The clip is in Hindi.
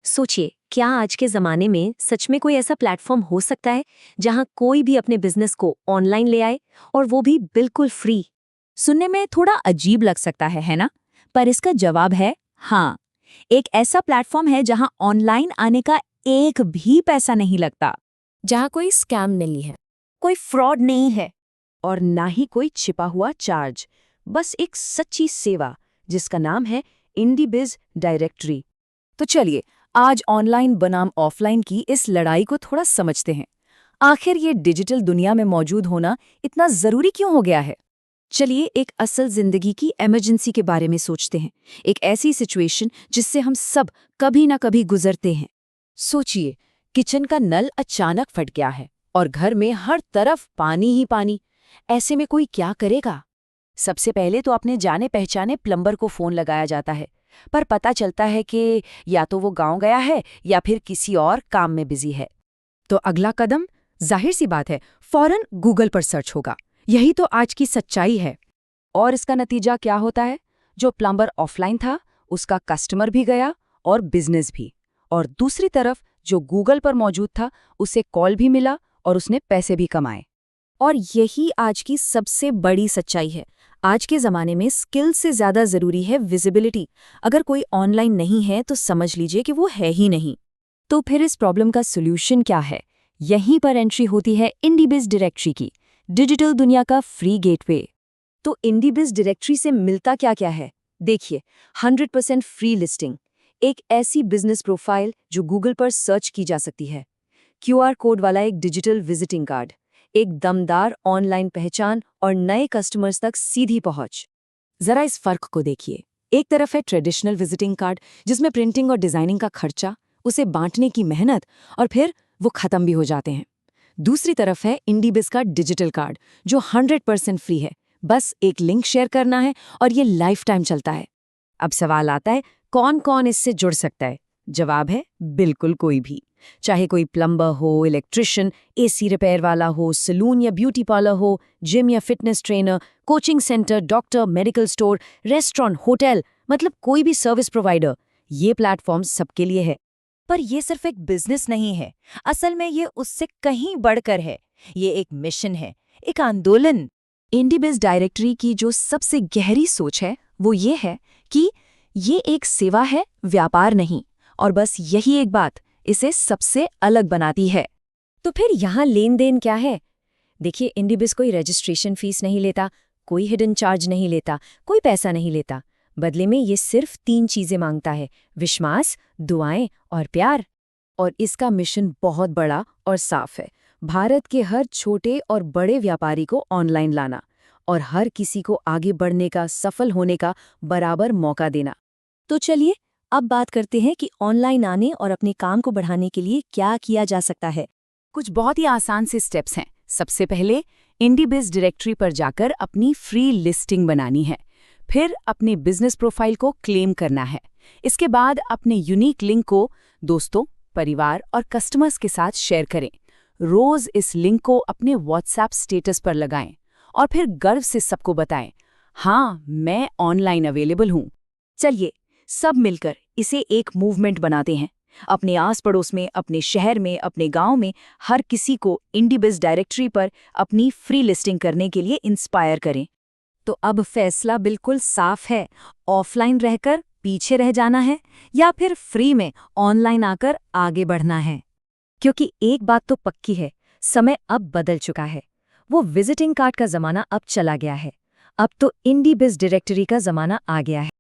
सोचिए, क्या आज के जमाने में सच में कोई ऐसा प्लेटफॉर्म हो सकता है जहां कोई भी अपने बिजनेस को ऑनलाइन ले आए और वो भी बिल्कुल फ्री। सुनने में थोड़ा अजीब लग सकता है ना? पर इसका जवाब है हाँ। एक ऐसा प्लेटफॉर्म है जहां ऑनलाइन आने का एक भी पैसा नहीं लगता, जहां कोई स्कैम नहीं है, कोई फ्रॉड नहीं है। और ना ही कोई छिपा हुआ चार्ज, बस एक सच्ची सेवा जिसका नाम है इंडीबिज डायरेक्टरी। तो चलिए आज ऑनलाइन बनाम ऑफलाइन की इस लड़ाई को थोड़ा समझते हैं। आखिर ये डिजिटल दुनिया में मौजूद होना इतना जरूरी क्यों हो गया है? चलिए एक असल जिंदगी की इमरजेंसी के बारे में सोचते हैं। एक ऐसी सिचुएशन जिससे हम सब कभी ना कभी गुजरते हैं। सोचिए, किचन का नल अचानक फट गया है और घर में हर तरफ पानी ही पानी। ऐसे में कोई क्या करेगा? सबसे पहले तो अपने जाने पहचाने प्लम्बर को फोन लगाया जाता है, पर पता चलता है कि या तो वो गांव गया है या फिर किसी और काम में बिजी है। तो अगला कदम जाहिर सी बात है, फौरन गूगल पर सर्च होगा। यही तो आज की सच्चाई है। और इसका नतीजा क्या होता है? जो प्लम्बर ऑफलाइन था उसका कस्टमर भी गया और बिजनेस भी, और दूसरी तरफ जो गूगल पर मौजूद था उसे कॉल भी मिला और उसने पैसे भी कमाए। और यही आज की सबसे बड़ी सच्चाई है। आज के ज़माने में स्किल से ज़्यादा ज़रूरी है विजिबिलिटी। अगर कोई ऑनलाइन नहीं है तो समझ लीजिए कि वो है ही नहीं। तो फिर इस प्रॉब्लम का सोल्यूशन क्या है? यहीं पर एंट्री होती है इंडीबिज डायरेक्टरी की, डिजिटल दुनिया का फ्री गेटवे। तो इंडीबिज डायरेक्टरी से मिलता क्या क्या है? देखिए, 100% फ्री लिस्टिंग, एक ऐसी बिजनेस प्रोफाइल जो गूगल पर सर्च की जा सकती है, क्यूआर कोड वाला एक डिजिटल विजिटिंग कार्ड, एक दमदार ऑनलाइन पहचान और नए कस्टमर्स तक सीधी पहुंच। जरा इस फर्क को देखिए। एक तरफ है ट्रेडिशनल विजिटिंग कार्ड जिसमें प्रिंटिंग और डिजाइनिंग का खर्चा, उसे बांटने की मेहनत और फिर वो खत्म भी हो जाते हैं। दूसरी तरफ है इंडीबिज का डिजिटल कार्ड जो 100% फ्री है, बस एक लिंक शेयर करना है और ये लाइफ टाइम चलता है। अब सवाल आता है, कौन कौन इससे जुड़ सकता है? जवाब है बिल्कुल कोई भी। चाहे कोई प्लम्बर हो, इलेक्ट्रिशियन, एसी रिपेयर वाला हो, सलून या ब्यूटी पार्लर हो, जिम या fitness trainer, coaching centre, doctor, medical store, restaurant, hotel, मतलब कोई भी सर्विस प्रोवाइडर, ये प्लेटफॉर्म सबके लिए है। पर ये सिर्फ एक बिजनेस नहीं है, असल में ये उससे कहीं बढ़कर है। ये एक मिशन है, एक आंदोलन। इंडीबिज डायरेक्टरी की जो सबसे गहरी सोच है वो ये है कि ये एक सेवा है, व्यापार नहीं। और बस यही एक बात इसे सबसे अलग बनाती है। तो फिर यहाँ लेन देन क्या है? देखिए, इंडीबिज कोई रजिस्ट्रेशन फीस नहीं लेता, कोई हिडन चार्ज नहीं लेता, कोई पैसा नहीं लेता। बदले में ये सिर्फ 3 चीजें मांगता है: विश्वास, दुआएं और प्यार। और इसका मिशन बहुत बड़ा और साफ है, भारत के हर छोटे और बड़े व्यापारी को ऑनलाइन लाना और हर किसी को आगे बढ़ने का, सफल होने का बराबर मौका देना। तो चलिए अब बात करते हैं कि ऑनलाइन आने और अपने काम को बढ़ाने के लिए क्या किया जा सकता है। कुछ बहुत ही आसान से स्टेप्स हैं। सबसे पहले इंडीबिज डायरेक्टरी पर जाकर अपनी फ्री लिस्टिंग बनानी है। फिर अपने बिजनेस प्रोफाइल को क्लेम करना है। इसके बाद अपने यूनिक लिंक को दोस्तों, परिवार और कस्टमर्स के साथ शेयर करें। रोज इस लिंक को अपने व्हाट्सएप स्टेटस पर लगाएं और फिर गर्व से सबको बताएं, हाँ, मैं ऑनलाइन अवेलेबल हूँ। चलिए सब मिलकर इसे एक मूवमेंट बनाते हैं। अपने आस पड़ोस में, अपने शहर में, अपने गांव में हर किसी को इंडीबिज डायरेक्टरी पर अपनी फ्री लिस्टिंग करने के लिए इंस्पायर करें। तो अब फैसला बिल्कुल साफ है, ऑफलाइन रहकर पीछे रह जाना है या फिर फ्री में ऑनलाइन आकर आगे बढ़ना है। क्योंकि एक बात तो पक्की है, समय अब बदल चुका है। वो विजिटिंग कार्ड का जमाना अब चला गया है। अब तो इंडीबिज डायरेक्टरी का जमाना आ गया है।